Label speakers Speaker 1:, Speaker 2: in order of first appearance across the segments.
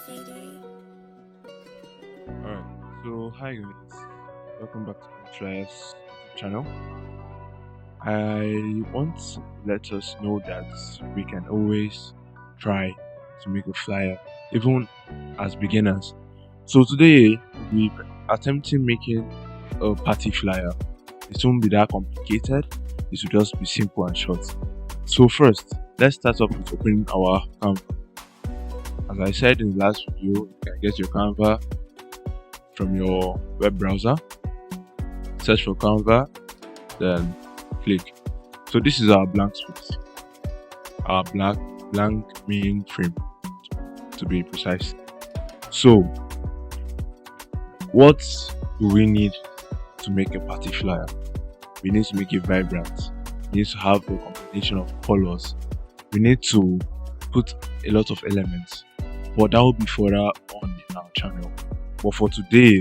Speaker 1: Alright, so hi guys, welcome back to my Flyers channel. I want to let us know that we can always try to make a flyer, even as beginners. So today we attempting making a party flyer. It won't be that complicated, it will just be simple and short. So first, let's start off with opening our Canva. As I said in the last video, you can get your Canva from your web browser, search for Canva, then click. So this is our blank space, our blank main frame to be precise. So what do we need to make a party flyer? We need to make it vibrant. We need to have a combination of colors. We need to put a lot of elements, but that will be further on in our channel. But for today,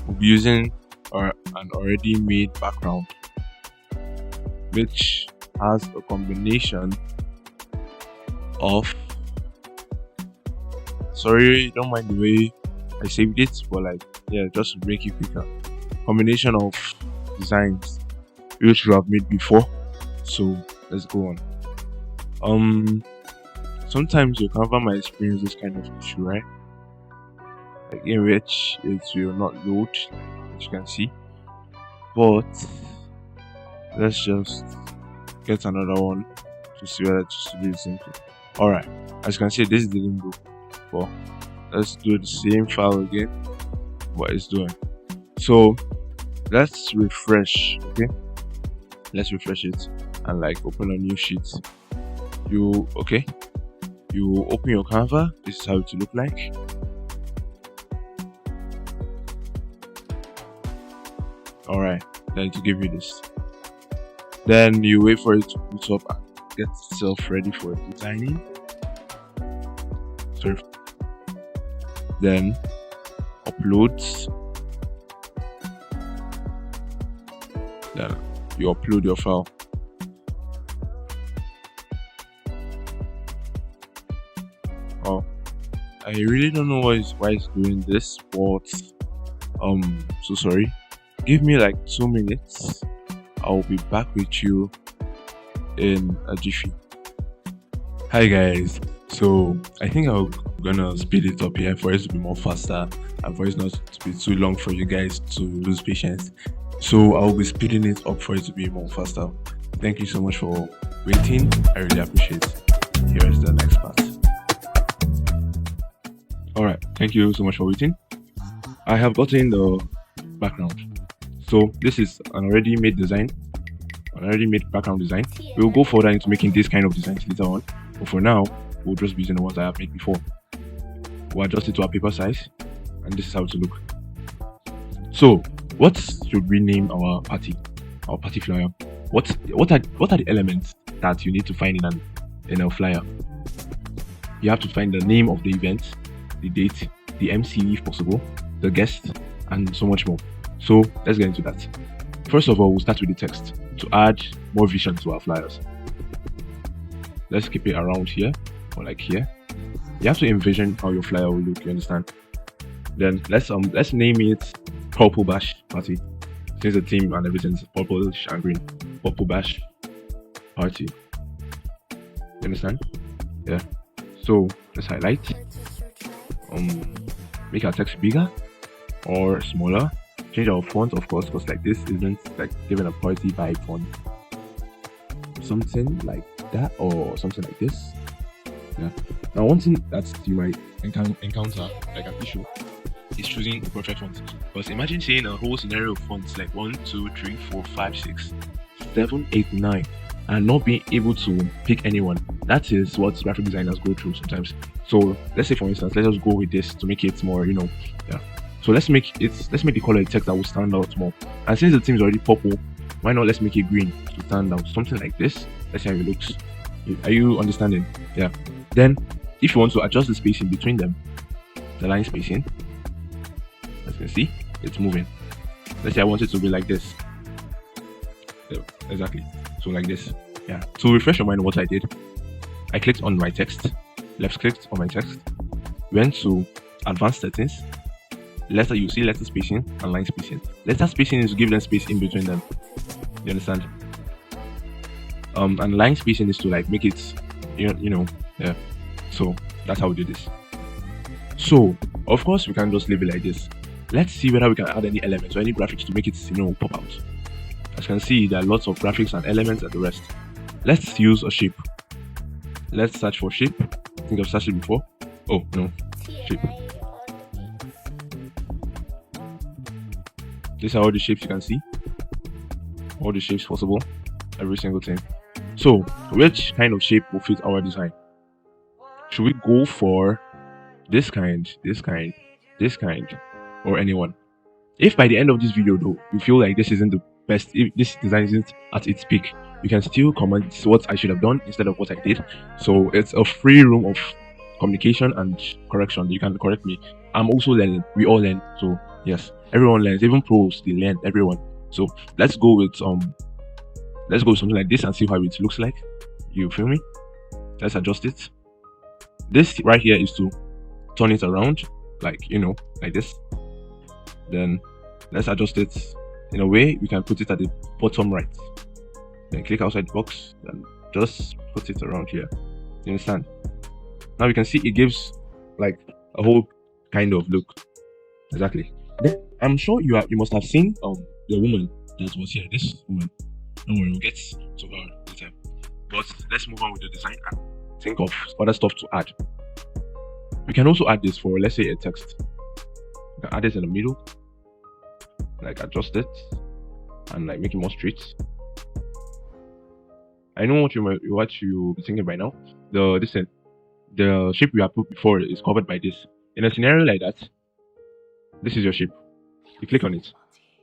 Speaker 1: we'll be using an already made background, which has a combination of, sorry, don't mind the way I saved it, but just to make it quicker, combination of designs which we have made before. So let's go on. Sometimes your Canva might experience this kind of issue, right? Like in which it will not load, as you can see. But let's just get another one to see whether it's to do the same thing. Alright, as you can see, this didn't go. But let's do the same file again. What it's doing. So let's refresh, okay? Let's refresh it and open a new sheet. You open your Canva. This is how it will look like. Alright, then to give you this. Then you wait for it to boot up and get itself ready for designing. Sorry. Then uploads. Then you upload your file. Oh, I really don't know why it's doing this, but so sorry. Give me 2 minutes. I'll be back with you in a jiffy. Hi guys. So I think I'm gonna speed it up here for it to be more faster and for it not to be too long for you guys to lose patience. So I'll be speeding it up for it to be more faster. Thank you so much for waiting. I really appreciate it. Here is the next part. Alright, thank you so much for waiting. I have gotten the background. So this is an already made design, an already made background design. We'll go further into making this kind of designs later on, but for now we'll just be using the ones I have made before. We'll adjust it to our paper size, and this is how it will look. So what should we name our party flyer? What are the elements that you need to find in a flyer? You have to find the name of the event, the date, the MC if possible, the guest, and so much more. So let's get into that. First of all, we'll start with the text to add more vision to our flyers. Let's keep it around here or here. You have to envision how your flyer will look, you understand? Then let's name it Purple Bash Party. Since the theme and everything's purplish and green. Purple Bash Party. You understand? Yeah. So let's highlight. Make our text bigger or smaller. Change our font, of course, because this isn't giving a party vibe font. Something like that or something like this. Yeah. Now one thing that you might encounter an issue is choosing the perfect font. Because imagine saying a whole scenario of fonts 1, 2, 3, 4, 5, 6, 7, 8, 9 and not being able to pick anyone. That is what graphic designers go through sometimes. So let's say for instance, let's just go with this to make it more, yeah. So let's make the color of text that will stand out more. And since the theme is already purple, why not let's make it green to stand out? Something like this. Let's see how it looks. Are you understanding? Yeah. Then if you want to adjust the spacing between them, the line spacing, as you can see, it's moving. Let's say I want it to be like this. Yeah, exactly. So like this. Yeah. To refresh your mind what I did, I clicked on my text, left clicked on my text, went to advanced settings. Letter, you see letter spacing and line spacing. Letter spacing is to give them space in between them. You understand? And line spacing is to like make it, yeah. So that's how we do this. So of course we can just leave it like this. Let's see whether we can add any elements or any graphics to make it, pop out. As you can see, there are lots of graphics and elements and the rest. Let's use a shape. Let's search for shape. I think I've searched it before. Oh no, shape. These are all the shapes you can see. All the shapes possible, every single thing. So which kind of shape will fit our design? Should we go for this kind, or anyone? If by the end of this video though you feel like this isn't the best, if this design isn't at its peak, you can still comment what I should have done instead of what I did. So it's a free room of communication and correction. You can correct me. I'm also learning. We all learn. So yes, everyone learns. Even pros, they learn. Everyone. So let's go with something like this and see how it looks like. You feel me? Let's adjust it. This right here is to turn it around, like like this. Then let's adjust it in a way we can put it at the bottom right. Then click outside the box and just put it around here. You understand? Now you can see it gives like a whole kind of look. Exactly. Then I'm sure you must have seen the woman that was here. This woman. Don't worry, we'll get to her later. But let's move on with the design and think of other stuff to add. We can also add this for, let's say, a text. You can add it in the middle, like adjust it and like make it more straight. I know what you be thinking by now. The shape we have put before is covered by this. In a scenario like that, this is your shape. You click on it.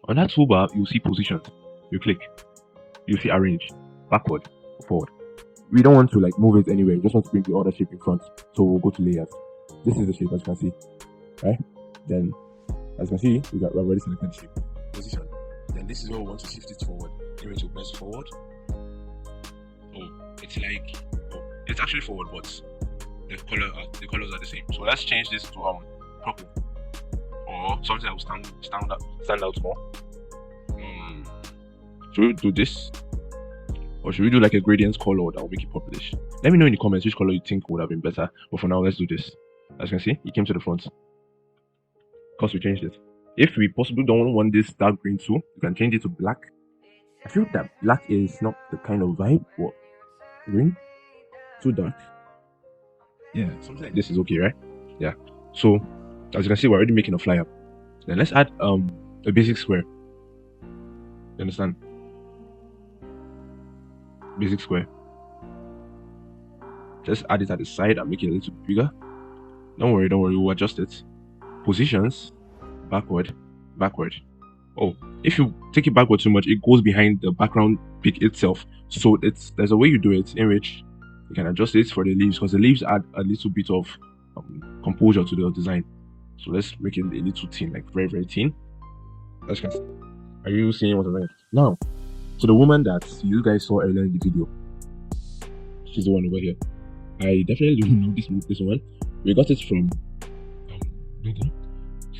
Speaker 1: On that toolbar, you see positions. You click. You see arrange, backward, forward. We don't want to like move it anywhere. We just want to bring the other shape in front. So we'll go to layers. This is the shape, as you can see, right? Then, as you can see, we've already selected the shape. Position. Then this is where we want to shift it forward. Anyway, to press forward. It's actually forward, but the colors are the same. So let's change this to purple, or something that will stand out more. Should we do this, or should we do like a gradient color that will make it purplish? Let me know in the comments which color you think would have been better. But for now, let's do this. As you can see, it came to the front because we changed it. If we possibly don't want this dark green too, you can change it to black. I feel that black is not the kind of vibe. What? Green? Too dark? Yeah, something like this is okay, right? Yeah. So as you can see, we're already making a flyer. Then let's add a basic square. You understand? Basic square. Just add it at the side and make it a little bigger. Don't worry, we'll adjust it. Positions, backward. Oh, if you take it backward too much, it goes behind the background pic itself. So there's a way you do it in which you can adjust it for the leaves, because the leaves add a little bit of composure to the design. So let's make it a little thin, like very, very thin. As you can see. Are you seeing what I'm saying? Now, so the woman that you guys saw earlier in the video, she's the one over here. I definitely know this one. We got it from Google.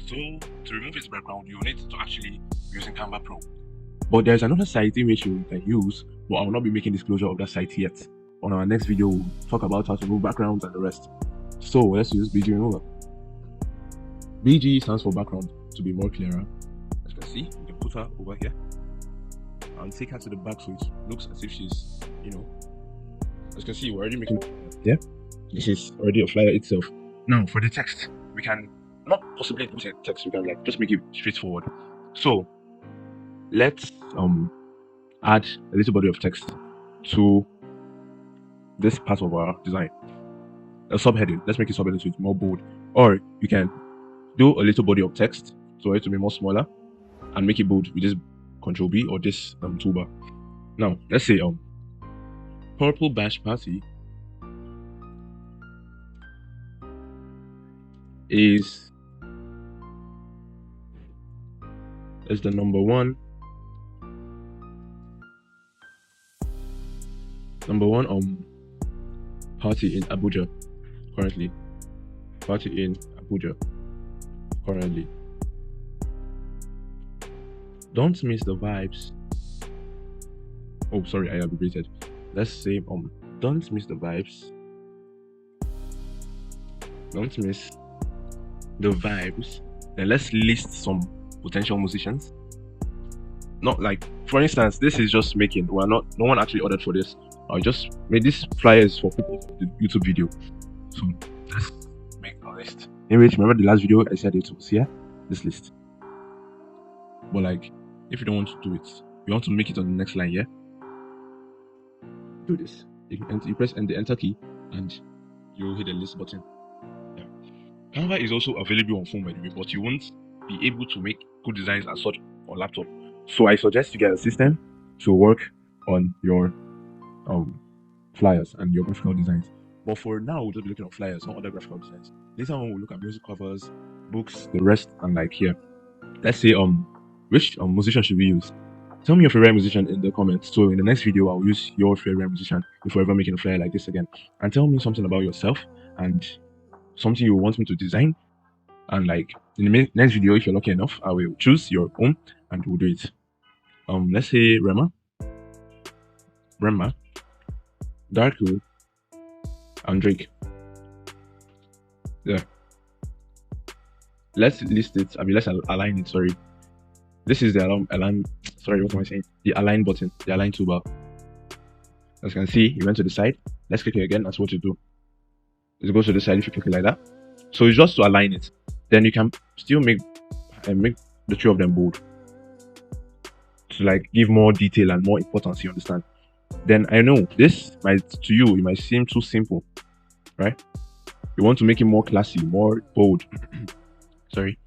Speaker 1: So to remove its background, you need to actually be using Canva Pro. But there's another site in which you can use, but I will not be making disclosure of that site yet. On our next video, we'll talk about how to remove backgrounds and the rest. So let's use BG Remover. BG stands for background, to be more clearer. As you can see, we can put her over here and take her to the back so it looks as if she's, as you can see, we're already making, yeah, this is already a flyer itself. Now for the text, we can not possibly put a text, we can like just make it straightforward. So let's add a little body of text to this part of our design. A subheading. Let's make it subheading so it's more bold. Or you can do a little body of text so it to be more smaller and make it bold with this Control B or this toolbar. Now let's say purple bash party is the number one party in Abuja currently. Party in Abuja currently. Don't miss the vibes. Oh, sorry, I abbreviated. Let's say don't miss the vibes. Don't miss the vibes. Then let's list some potential musicians. Not like, for instance, this is just making. No one actually ordered for this. I just made this flyers for people for the YouTube video. So let's make a list. Anyway, remember the last video I said it was here? This list. But like, if you don't want to do it, you want to make it on the next line, yeah? Do this. You press the enter key and you hit the list button. Yeah. Canva is also available on phone, by the way, but you won't be able to make good designs as such on laptop. So I suggest you get a system to work on your flyers and your graphical designs. But for now, we'll just be looking at flyers, not other graphical designs. Later on, we'll look at music covers, books, the rest, and like here. Let's say which musician should we use? Tell me your favorite musician in the comments. So in the next video, I'll use your favorite musician if we're ever making a flyer like this again. And tell me something about yourself and something you want me to design. And like in the next video, if you're lucky enough, I will choose your own and we'll do it. Let's say Rema, Darko, and Drake. Yeah. Let's list it. Let's align it. Sorry. This is the align. Sorry, what am I saying? The align button, the align toolbar. As you can see, you went to the side. Let's click it again. That's what you do. It goes to the side if you click it like that. So it's just to align it. Then you can still make the two of them bold to like give more detail and more importance. You understand? Then I know this to you it might seem too simple, right? You want to make it more classy, more bold. Sorry.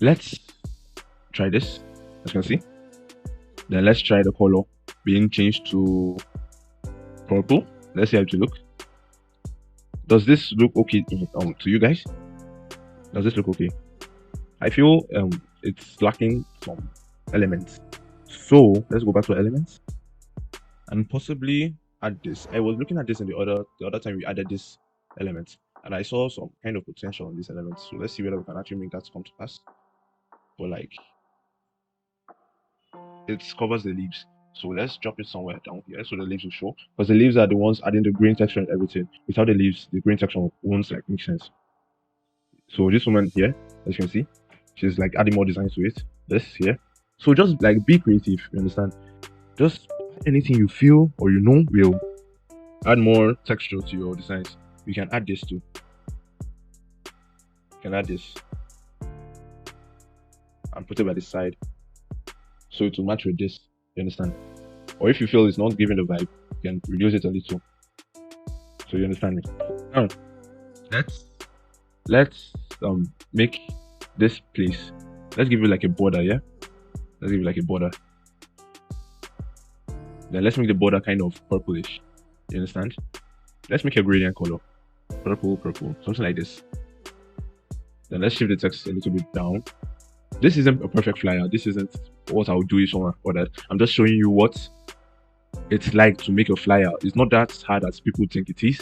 Speaker 1: Let's try this. As you can see. Then let's try the color being changed to purple. Let's see how it look. Does this look okay to you guys? Does this look okay? I feel it's lacking some elements. So let's go back to elements and possibly add this. I was looking at this in the other time we added this element and I saw some kind of potential in this element. So let's see whether we can actually make that come to pass. But like, it covers the leaves, so let's drop it somewhere down here so the leaves will show, because the leaves are the ones adding the green texture and everything. Without the leaves, the green texture won't like make sense. So this woman here, as you can see, she's like adding more designs to it. This here, so just like be creative, you understand? Just anything you feel or you know will add more texture to your designs. You can add this too. You can add this and put it by the side so it will match with this, you understand? Or if you feel it's not giving the vibe, you can reduce it a little. So you understand me? Now let's make this place. Let's give it like a border, yeah? Let's give it like a border. Then let's make the border kind of purplish. You understand? Let's make a gradient color. Purple, something like this. Then let's shift the text a little bit down. This isn't a perfect flyer. This isn't what I'll do somewhere or that. I'm just showing you what it's like to make a flyer. It's not that hard as people think it is.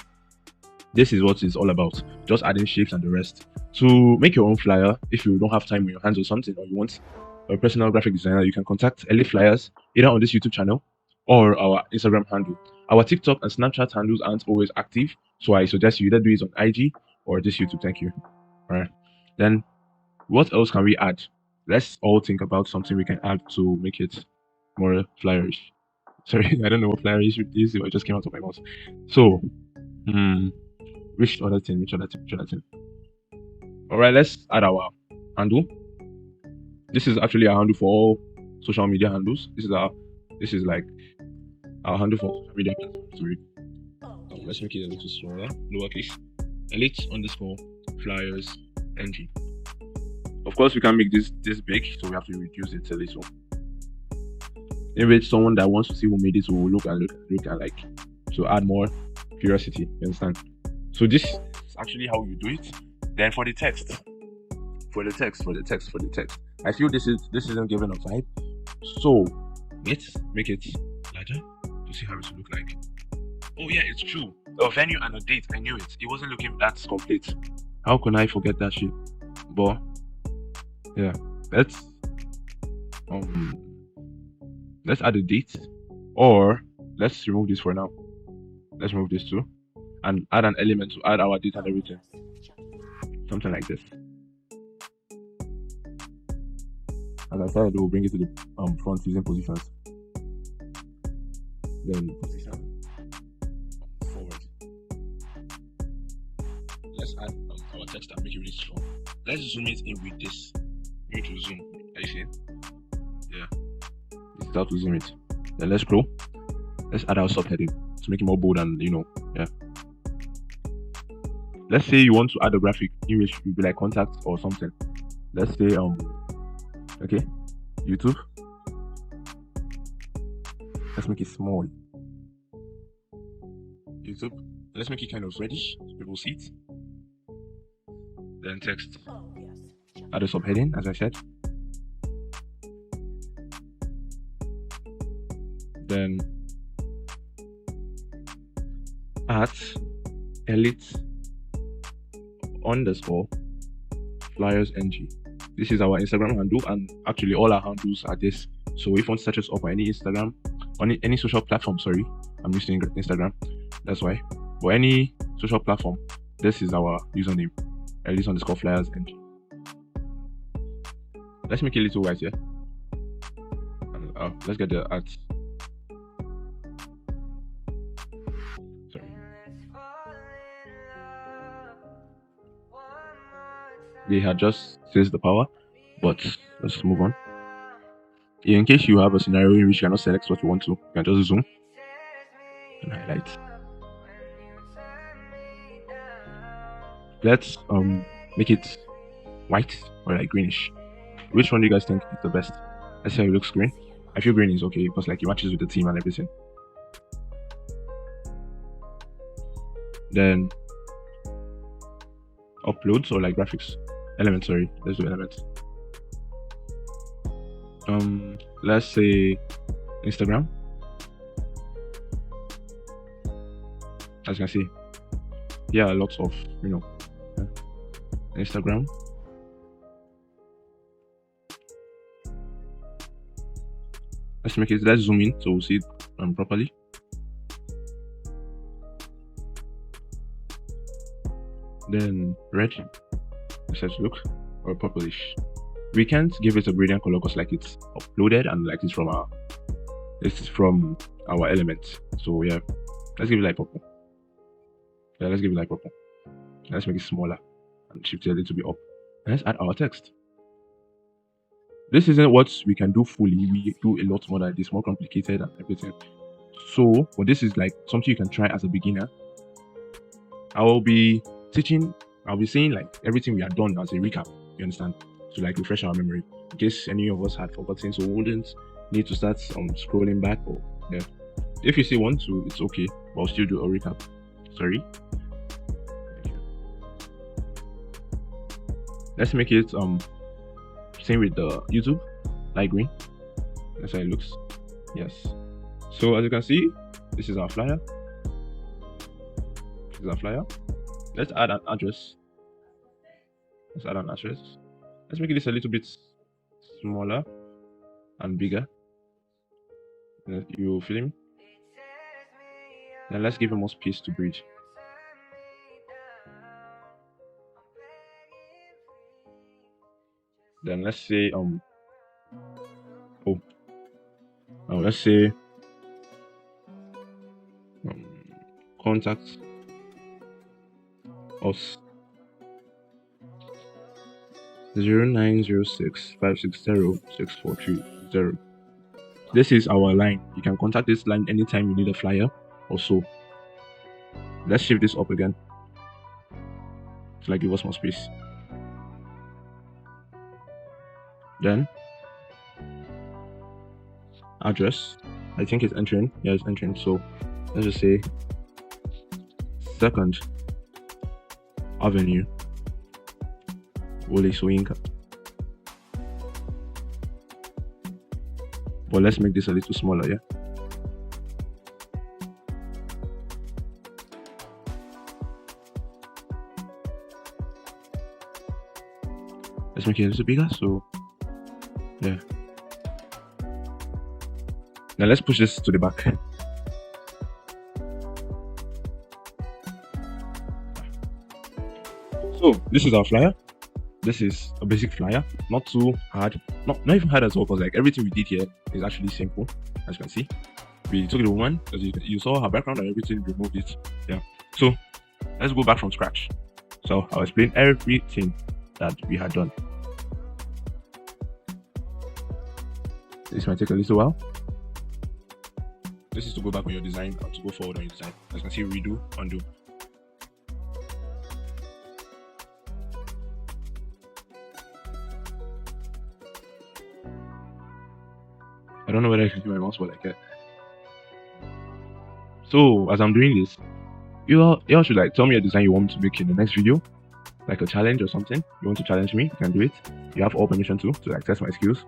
Speaker 1: This is what it's all about. Just adding shapes and the rest. To make your own flyer, if you don't have time on your hands or something, or you want a personal graphic designer, you can contact LA Flyers either on this YouTube channel or our Instagram handle. Our TikTok and Snapchat handles aren't always active, so I suggest you either do it on IG or this YouTube. Thank you. All right. Then what else can we add? Let's all think about something we can add to make it more flyerish. Sorry, I don't know what flyerish is. It just came out of my mouth. So, which other thing? All right, let's add our handle. This is actually our handle for all social media handles. This is like our handle for social media platforms. Sorry. Let's make it a little smaller, lowercase. elite_flyers ng. Of course, we can make this big, so we have to reduce it a little. Maybe it's someone that wants to see who made it will look and like to add more curiosity. You understand? So this is actually how you do it. Then for the text, I feel this isn't giving a vibe. So let's make it larger to see how it will look like. Oh yeah, it's true. A venue and a date. I knew it. It wasn't looking that complete. How can I forget that shit? But yeah, let's um let's add a date, or let's remove this for now. Let's remove this too, and add an element to add our date and everything. Something like this. As I said, we'll bring it to the front using positions. Then position forward. Let's add our text and make it really strong. Let's zoom it in with this. You need to zoom. Are you seeing? Yeah. This is how to zoom it. Then let's scroll. Let's add our subheading to make it more bold and yeah. Let's say you want to add a graphic in which will be like contacts or something. Let's say okay, YouTube. Let's make it small. YouTube. Let's make it kind of reddish so people see it. Then text. Add a subheading, as I said. Then at elite _ flyers ng. This is our Instagram handle, and actually all our handles are this. So if you want to search us up on any Instagram, on any social platform, sorry, I'm using Instagram, that's why. But any social platform, this is our username, elite _ flyers ng. Let's make it a little white here. Let's get the art. Sorry. They had just seized the power, but let's move on. In case you have a scenario in which you cannot select what you want to, you can just zoom and highlight. Let's make it white or like greenish. Which one do you guys think is the best? Let's say it looks green. I feel green is okay because like it matches with the theme and everything. Then uploads or like graphics. Elements, sorry. Let's do elements. Let's say Instagram. As you can see, yeah, lots of Instagram. Let's zoom in so we'll see it properly. Then red, let's look, or purplish. We can't give it a gradient color because like it's uploaded and like it's from our element. So yeah, let's give it like purple. Yeah, let's give it like purple. Let's make it smaller and shift it a little bit up. And let's add our text. This isn't what we can do fully. We do a lot more than this, more complicated and everything. So, but this is like something you can try as a beginner. I will be saying like everything we have done as a recap, you understand? To like refresh our memory in case any of us had forgotten, so we wouldn't need to start scrolling back or yeah. If you still want to, it's okay, but I'll still do a recap. Sorry. Let's make it same with the YouTube, light green. That's how it looks. Yes. So as you can see, this is our flyer. This is our flyer. Let's add an address. Let's add an address. Let's make this a little bit smaller and bigger. You feel me? Then let's give it more space to breathe. Then let's say let's say contact us 0906560643. This is our line. You can contact this line anytime you need a flyer or so. Let's shift this up again to like give us more space. Then address, I think it's entering. Yeah, it's entering. So let's just say 2nd Avenue, Wole Soyinka. But let's make this a little smaller, yeah. Let's make it a little bigger. So yeah. Now let's push this to the back. So this is our flyer. This is a basic flyer, not too hard, not even hard at all, because like everything we did here is actually simple. As you can see, we took the woman, as you saw her background and everything, removed it. Yeah. So let's go back from scratch. So I'll explain everything that we had done. This might take a little while. This is to go back on your design or to go forward on your design. As you can see, redo, undo. I don't know whether I can do my mouse, but like that. So as I'm doing this, you all should like tell me a design you want me to make in the next video, like a challenge or something. You want to challenge me, you can do it. You have all permission to like test my skills.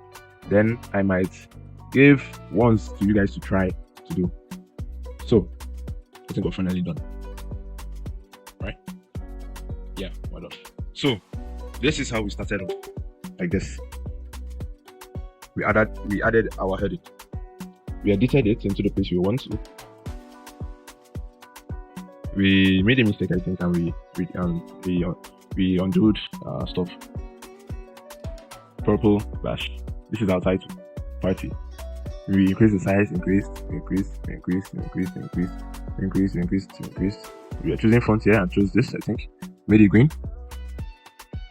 Speaker 1: Then I might give ones to you guys to try to do. So I think we're finally done. Right? Yeah, we're done. So this is how we started off. Like this. We added our heading. We edited it into the place we want to. We made a mistake, I think, and we undid stuff. Purple bash. This is our title. Party. We increase the size, increase. We are choosing front here and choose this, I think. Made it green.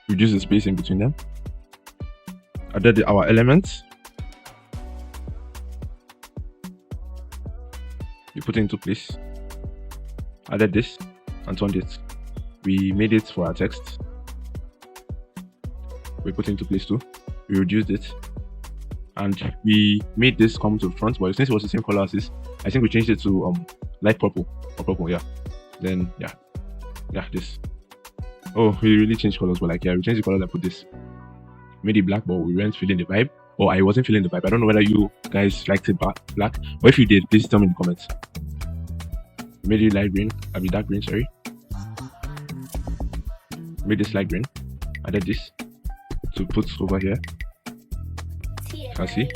Speaker 1: Reduce the space in between them. Added our elements. We put it into place. Added this and turned it. We made it for our text. We put it into place too. We reduced it. And we made this come to the front, but since it was the same color as this, I think we changed it to light purple or purple, yeah. Then yeah, this. Oh, we really changed colors, but like yeah, we changed the color. I put this. Made it black, but we weren't feeling the vibe. Or I wasn't feeling the vibe. I don't know whether you guys liked it black, but if you did, please tell me in the comments. Made it light green. Dark green, sorry. Made this light green. Added this to put over here. You can see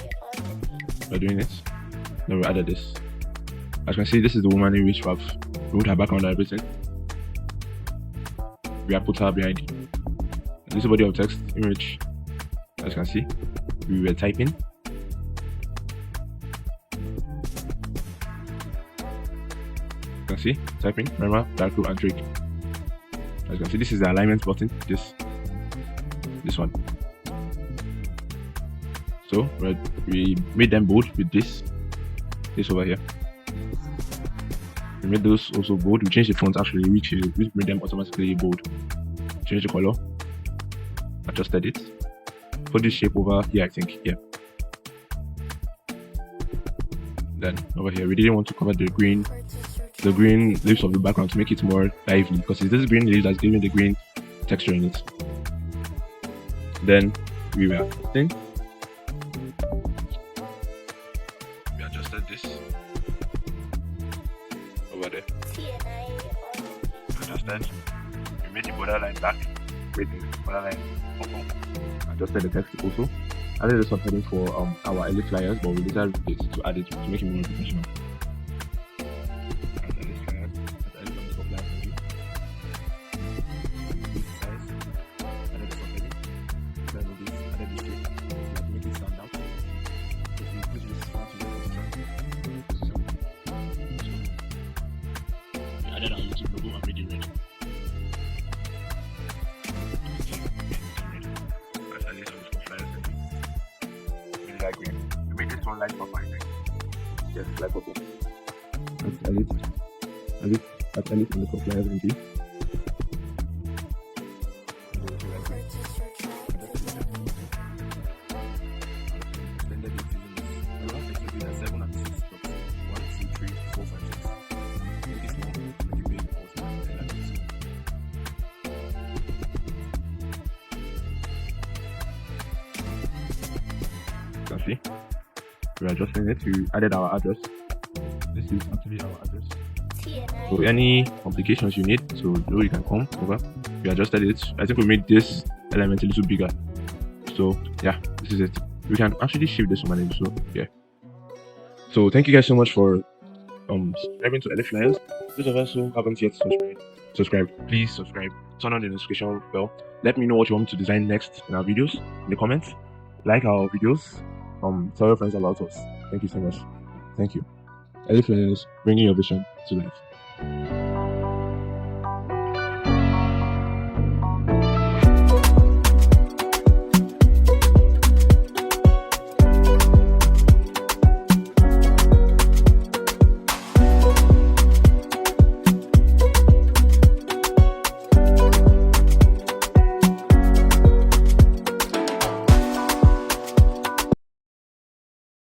Speaker 1: we're doing it. Then we added this. As you can see, this is the woman in which we have removed her background and everything. We have put her behind this body of text image. As you can see, we were typing. You can see typing. Remember, dark blue and trick. As you can see, this is the alignment button. This one. So we made them bold with this over here. We made those also bold. We changed the font actually, which made them automatically bold. Change the color. Adjusted it. Put this shape over here, I think. Yeah. Then over here, we didn't want to cover the green leaves of the background to make it more lively, because it's this green leaves that's giving the green texture in it. Then we were adjusting. We adjusted this over there. Adjusted. We made the borderline black. Made the borderline purple. Adjusted the text also. Added a subheading for our elite flyers, but we later replaced to add it to make it more professional. Added our YouTube logo and made it red. Light green. We made this one light purple, I think. Yes, light purple. That's elite underscore flyers NG. See, we're adjusting it. We added our address. This is actually our address. So any complications you need, so you can come over. We adjusted it. I think we made this element a little bigger. So yeah, this is it. We can actually shift this to my name. So yeah. So thank you guys so much for subscribing to Elite Flyers. Those of us who haven't yet subscribed, please subscribe. Turn on the notification bell. Let me know what you want me to design next in our videos in the comments. Like our videos. Tell your friends about us. Thank you so much. Thank you. Elite Flyers, bringing your vision to life.